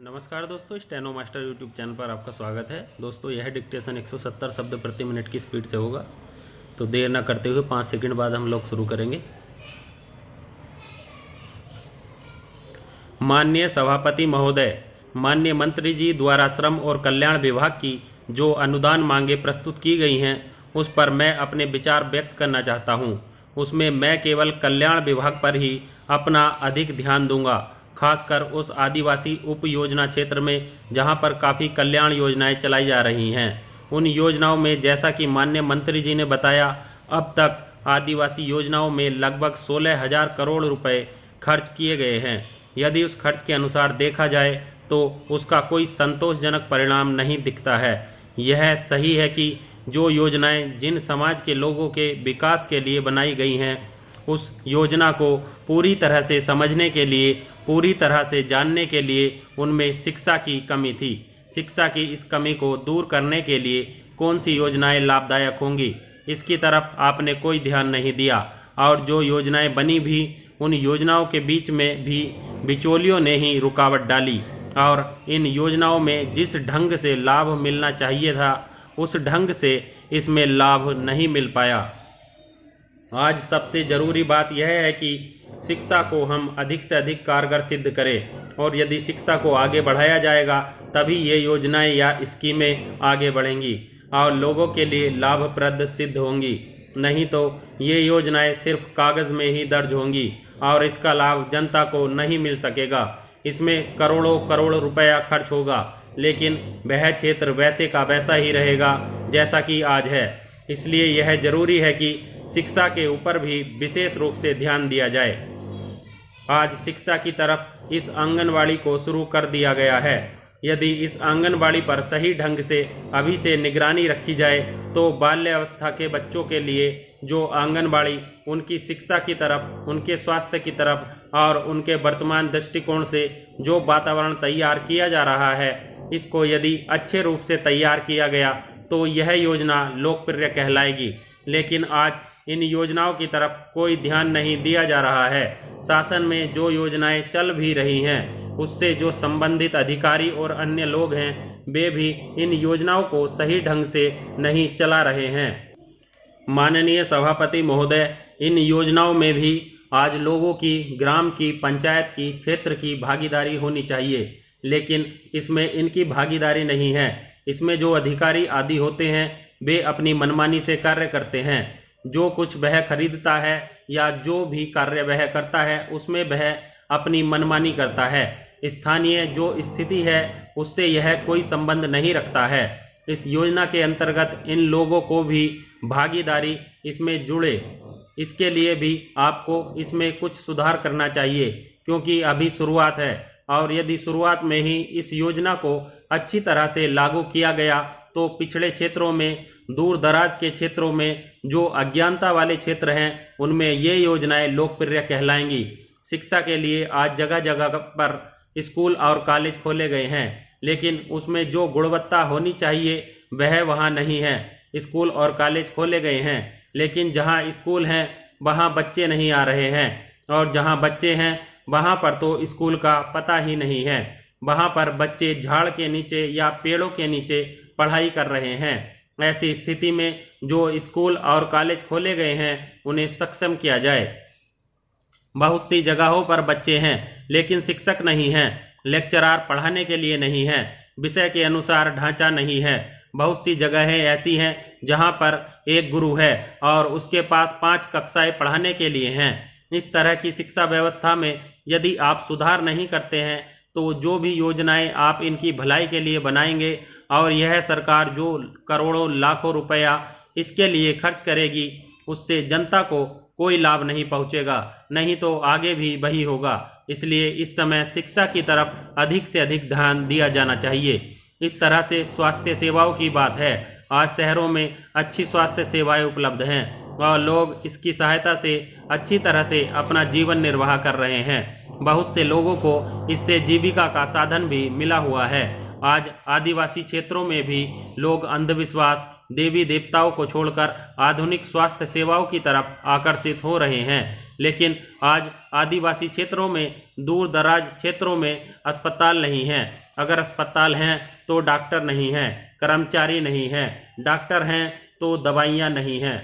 नमस्कार दोस्तों, steno master YouTube channel पर आपका स्वागत है। दोस्तों, यह डिक्टेशन 170 शब्द प्रति मिनट की स्पीड से होगा, तो देर न करते हुए 5 सेकंड बाद हम लोग शुरू करेंगे। माननीय सभापति महोदय, माननीय मंत्री जी द्वारा श्रम और कल्याण विभाग की जो अनुदान मांगे प्रस्तुत की गई हैं, उस पर मैं अपने विचार व्यक्त करना चाहता हूं। उसमें मैं केवल कल्याण विभाग पर ही अपना अधिक ध्यान दूंगा, खासकर उस आदिवासी उप योजना क्षेत्र में जहां पर काफ़ी कल्याण योजनाएं चलाई जा रही हैं। उन योजनाओं में जैसा कि माननीय मंत्री जी ने बताया, अब तक आदिवासी योजनाओं में लगभग 16,000 करोड़ रुपए खर्च किए गए हैं। यदि उस खर्च के अनुसार देखा जाए तो उसका कोई संतोषजनक परिणाम नहीं दिखता है। यह सही है कि जो योजनाएं जिन समाज के लोगों के विकास के लिए बनाई गई हैं, उस योजना को पूरी तरह से समझने के लिए, पूरी तरह से जानने के लिए उनमें शिक्षा की कमी थी। शिक्षा की इस कमी को दूर करने के लिए कौन सी योजनाएं लाभदायक होंगी, इसकी तरफ आपने कोई ध्यान नहीं दिया। और जो योजनाएं बनी भी, उन योजनाओं के बीच में भी बिचौलियों ने ही रुकावट डाली और इन योजनाओं में जिस ढंग से लाभ मिलना चाहिए था, उस ढंग से इसमें लाभ नहीं मिल पाया। आज सबसे ज़रूरी बात यह है कि शिक्षा को हम अधिक से अधिक कारगर सिद्ध करें, और यदि शिक्षा को आगे बढ़ाया जाएगा तभी ये योजनाएं या स्कीमें आगे बढ़ेंगी और लोगों के लिए लाभप्रद सिद्ध होंगी। नहीं तो ये योजनाएं सिर्फ कागज़ में ही दर्ज होंगी और इसका लाभ जनता को नहीं मिल सकेगा। इसमें करोड़ों करोड़ रुपया खर्च होगा, लेकिन वह क्षेत्र वैसे का वैसा ही रहेगा जैसा कि आज है। इसलिए यह जरूरी है कि शिक्षा के ऊपर भी विशेष रूप से ध्यान दिया जाए। आज शिक्षा की तरफ इस आंगनवाड़ी को शुरू कर दिया गया है। यदि इस आंगनवाड़ी पर सही ढंग से अभी से निगरानी रखी जाए तो बाल्यावस्था के बच्चों के लिए जो आंगनवाड़ी उनकी शिक्षा की तरफ, उनके स्वास्थ्य की तरफ और उनके वर्तमान दृष्टिकोण से जो वातावरण तैयार किया जा रहा है, इसको यदि अच्छे रूप से तैयार किया गया तो यह योजना लोकप्रिय कहलाएगी। लेकिन आज इन योजनाओं की तरफ कोई ध्यान नहीं दिया जा रहा है। शासन में जो योजनाएं चल भी रही हैं, उससे जो संबंधित अधिकारी और अन्य लोग हैं, वे भी इन योजनाओं को सही ढंग से नहीं चला रहे हैं। माननीय सभापति महोदय, इन योजनाओं में भी आज लोगों की, ग्राम की, पंचायत की, क्षेत्र की भागीदारी होनी चाहिए, लेकिन इसमें इनकी भागीदारी नहीं है। इसमें जो अधिकारी आदि होते हैं, वे अपनी मनमानी से कार्य करते हैं। जो कुछ वह खरीदता है या जो भी कार्य वह करता है, उसमें वह अपनी मनमानी करता है। स्थानीय जो स्थिति है उससे यह कोई संबंध नहीं रखता है। इस योजना के अंतर्गत इन लोगों को भी भागीदारी इसमें जुड़े, इसके लिए भी आपको इसमें कुछ सुधार करना चाहिए, क्योंकि अभी शुरुआत है। और यदि शुरुआत में ही इस योजना को अच्छी तरह से लागू किया गया तो पिछड़े क्षेत्रों में, दूर दराज के क्षेत्रों में, जो अज्ञानता वाले क्षेत्र हैं, उनमें ये योजनाएं लोकप्रिय कहलाएंगी। शिक्षा के लिए आज जगह जगह पर स्कूल और कॉलेज खोले गए हैं, लेकिन उसमें जो गुणवत्ता होनी चाहिए वह वहाँ नहीं है। स्कूल और कॉलेज खोले गए हैं, लेकिन जहाँ स्कूल हैं वहाँ बच्चे नहीं आ रहे हैं, और जहाँ बच्चे हैं वहाँ पर तो स्कूल का पता ही नहीं है। वहाँ पर बच्चे झाड़ के नीचे या पेड़ों के नीचे पढ़ाई कर रहे हैं। ऐसी स्थिति में जो स्कूल और कॉलेज खोले गए हैं, उन्हें सक्षम किया जाए। बहुत सी जगहों पर बच्चे हैं लेकिन शिक्षक नहीं हैं, लेक्चरार पढ़ाने के लिए नहीं है, विषय के अनुसार ढांचा नहीं है। बहुत सी जगहें ऐसी हैं जहां पर एक गुरु है और उसके पास 5 कक्षाएं पढ़ाने के लिए हैं। इस तरह की शिक्षा व्यवस्था में यदि आप सुधार नहीं करते हैं तो जो भी योजनाएं आप इनकी भलाई के लिए बनाएंगे, और यह सरकार जो करोड़ों लाखों रुपया इसके लिए खर्च करेगी, उससे जनता को कोई लाभ नहीं पहुंचेगा, नहीं तो आगे भी वही होगा। इसलिए इस समय शिक्षा की तरफ अधिक से अधिक ध्यान दिया जाना चाहिए। इस तरह से स्वास्थ्य सेवाओं की बात है। आज शहरों में अच्छी स्वास्थ्य सेवाएं उपलब्ध हैं और लोग इसकी सहायता से अच्छी तरह से अपना जीवन निर्वाह कर रहे हैं। बहुत से लोगों को इससे जीविका का साधन भी मिला हुआ है। आज आदिवासी क्षेत्रों में भी लोग अंधविश्वास, देवी देवताओं को छोड़कर आधुनिक स्वास्थ्य सेवाओं की तरफ आकर्षित हो रहे हैं। लेकिन आज आदिवासी क्षेत्रों में दूर दराज क्षेत्रों में अस्पताल नहीं हैं। अगर अस्पताल हैं तो डॉक्टर नहीं हैं, कर्मचारी नहीं हैं, डॉक्टर हैं तो दवाइयाँ नहीं हैं।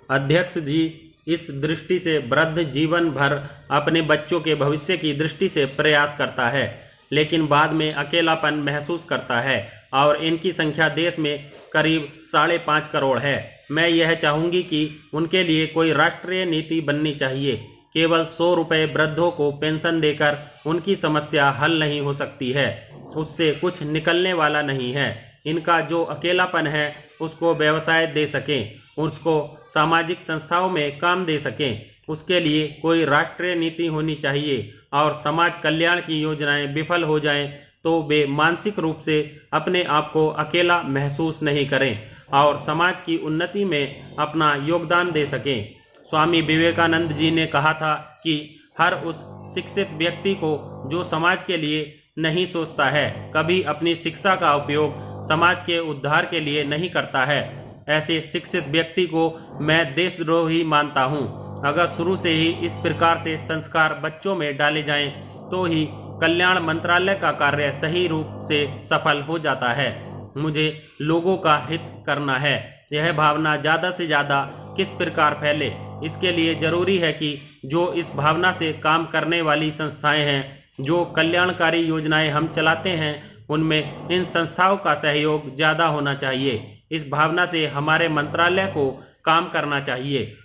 अध्यक्ष जी, इस दृष्टि से वृद्ध जीवन भर अपने बच्चों के भविष्य की दृष्टि से प्रयास करता है, लेकिन बाद में अकेलापन महसूस करता है और इनकी संख्या देश में करीब 5.5 करोड़ है। मैं यह चाहूँगी कि उनके लिए कोई राष्ट्रीय नीति बननी चाहिए। केवल 100 रुपये वृद्धों को पेंशन देकर उनकी समस्या हल नहीं हो सकती है, उससे कुछ निकलने वाला नहीं है। इनका जो अकेलापन है उसको व्यवसाय दे सकें, उसको सामाजिक संस्थाओं में काम दे सकें, उसके लिए कोई राष्ट्रीय नीति होनी चाहिए। और समाज कल्याण की योजनाएं विफल हो जाएं तो वे मानसिक रूप से अपने आप को अकेला महसूस नहीं करें और समाज की उन्नति में अपना योगदान दे सकें। स्वामी विवेकानंद जी ने कहा था कि हर उस शिक्षित व्यक्ति को जो समाज के लिए नहीं सोचता है, कभी अपनी शिक्षा का उपयोग समाज के उद्धार के लिए नहीं करता है। ऐसे शिक्षित व्यक्ति को मैं देशद्रोही मानता हूँ। अगर शुरू से ही इस प्रकार से संस्कार बच्चों में डाले जाएं, तो ही कल्याण मंत्रालय का कार्य सही रूप से सफल हो जाता है। मुझे लोगों का हित करना है। यह भावना ज़्यादा से ज़्यादा किस प्रकार फैले, इसके लिए जरूरी है कि जो इस भावना से काम करने वाली संस्थाएं हैं, जो कल्याणकारी योजनाएं हम चलाते हैं, उनमें इन संस्थाओं का सहयोग ज़्यादा होना चाहिए। इस भावना से हमारे मंत्रालय को काम करना चाहिए।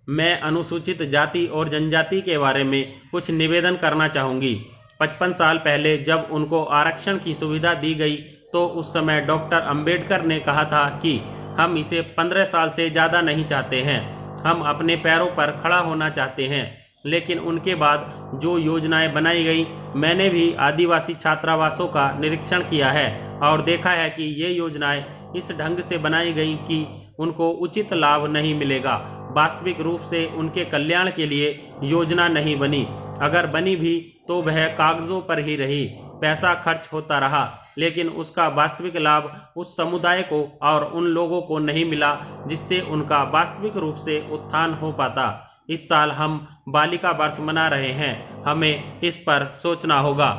मैं अनुसूचित जाति और जनजाति के बारे में कुछ निवेदन करना चाहूँगी। 55 साल पहले जब उनको आरक्षण की सुविधा दी गई तो उस समय डॉक्टर अंबेडकर ने कहा था कि हम इसे 15 साल से ज़्यादा नहीं चाहते हैं, हम अपने पैरों पर खड़ा होना चाहते हैं। लेकिन उनके बाद जो योजनाएं बनाई गई, मैंने भी आदिवासी छात्रावासों का निरीक्षण किया है और देखा है कि ये योजनाएं इस ढंग से बनाई गई कि उनको उचित लाभ नहीं मिलेगा। वास्तविक रूप से उनके कल्याण के लिए योजना नहीं बनी। अगर बनी भी तो वह कागजों पर ही रही, पैसा खर्च होता रहा, लेकिन उसका वास्तविक लाभ उस समुदाय को और उन लोगों को नहीं मिला जिससे उनका वास्तविक रूप से उत्थान हो पाता। इस साल हम बालिका वर्ष मना रहे हैं, हमें इस पर सोचना होगा।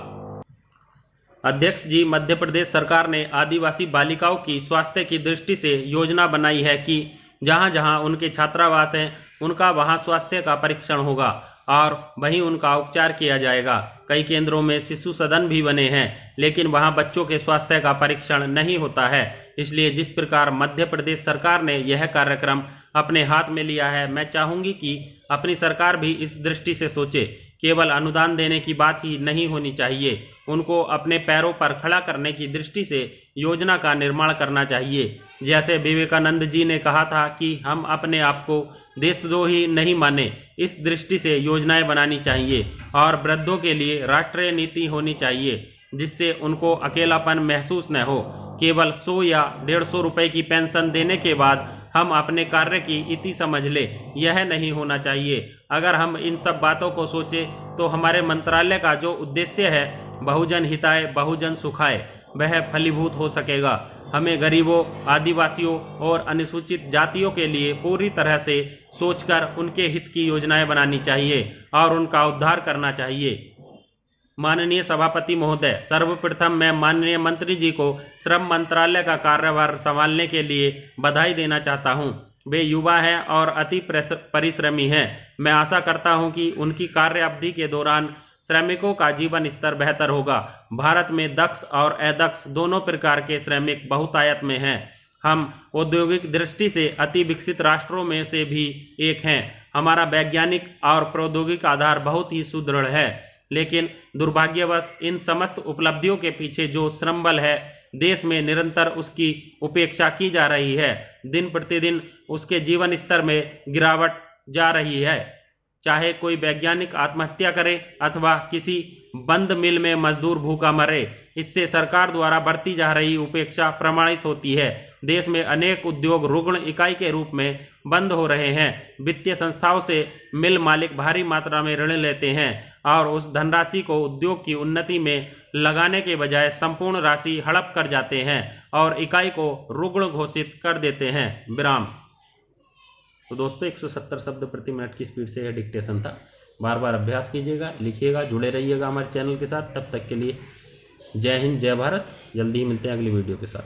अध्यक्ष जी, मध्य प्रदेश सरकार ने आदिवासी बालिकाओं की स्वास्थ्य की दृष्टि से योजना बनाई है कि जहां जहां उनके छात्रावास हैं, उनका वहां स्वास्थ्य का परीक्षण होगा और वहीं उनका उपचार किया जाएगा। कई केंद्रों में शिशु सदन भी बने हैं, लेकिन वहां बच्चों के स्वास्थ्य का परीक्षण नहीं होता है। इसलिए जिस प्रकार मध्य प्रदेश सरकार ने यह कार्यक्रम अपने हाथ में लिया है, मैं चाहूँगी कि अपनी सरकार भी इस दृष्टि से सोचे। केवल अनुदान देने की बात ही नहीं होनी चाहिए, उनको अपने पैरों पर खड़ा करने की दृष्टि से योजना का निर्माण करना चाहिए। जैसे विवेकानंद जी ने कहा था कि हम अपने आप को देशद्रोही नहीं माने, इस दृष्टि से योजनाएं बनानी चाहिए और वृद्धों के लिए राष्ट्रीय नीति होनी चाहिए जिससे उनको अकेलापन महसूस न हो। केवल 100 या 150 रुपए की पेंशन देने के बाद हम अपने कार्य की इति समझ ले, यह नहीं होना चाहिए। अगर हम इन सब बातों को सोचें तो हमारे मंत्रालय का जो उद्देश्य है, बहुजन हिताय बहुजन सुखाय, वह फलीभूत हो सकेगा। हमें गरीबों, आदिवासियों और अनुसूचित जातियों के लिए पूरी तरह से सोचकर उनके हित की योजनाएं बनानी चाहिए और उनका उद्धार करना चाहिए। माननीय सभापति महोदय, सर्वप्रथम मैं माननीय मंत्री जी को श्रम मंत्रालय का कार्यभार संभालने के लिए बधाई देना चाहता हूं। वे युवा हैं और अति परिश्रमी हैं। मैं आशा करता हूं कि उनकी कार्य अवधि के दौरान श्रमिकों का जीवन स्तर बेहतर होगा। भारत में दक्ष और अदक्ष दोनों प्रकार के श्रमिक बहुतायत में हैं। हम औद्योगिक दृष्टि से अति विकसित राष्ट्रों में से भी एक हैं। हमारा वैज्ञानिक और प्रौद्योगिक आधार बहुत ही सुदृढ़ है, लेकिन दुर्भाग्यवश इन समस्त उपलब्धियों के पीछे जो श्रम बल है, देश में निरंतर उसकी उपेक्षा की जा रही है। दिन प्रतिदिन उसके जीवन स्तर में गिरावट जा रही है। चाहे कोई वैज्ञानिक आत्महत्या करे अथवा किसी बंद मिल में मजदूर भूखा मरे, इससे सरकार द्वारा बढ़ती जा रही उपेक्षा प्रमाणित होती है। देश में अनेक उद्योग रुग्ण इकाई के रूप में बंद हो रहे हैं। वित्तीय संस्थाओं से मिल मालिक भारी मात्रा में ऋण लेते हैं और उस धनराशि को उद्योग की उन्नति में लगाने के बजाय संपूर्ण राशि हड़प कर जाते हैं और इकाई को रुग्ण घोषित कर देते हैं। विराम। तो दोस्तों, 170 शब्द प्रति मिनट की स्पीड से यह डिक्टेशन था। बार बार अभ्यास कीजिएगा, लिखिएगा, जुड़े रहिएगा हमारे चैनल के साथ। तब तक के लिए जय हिंद, जय भारत। जल्दी ही मिलते हैं अगली वीडियो के साथ।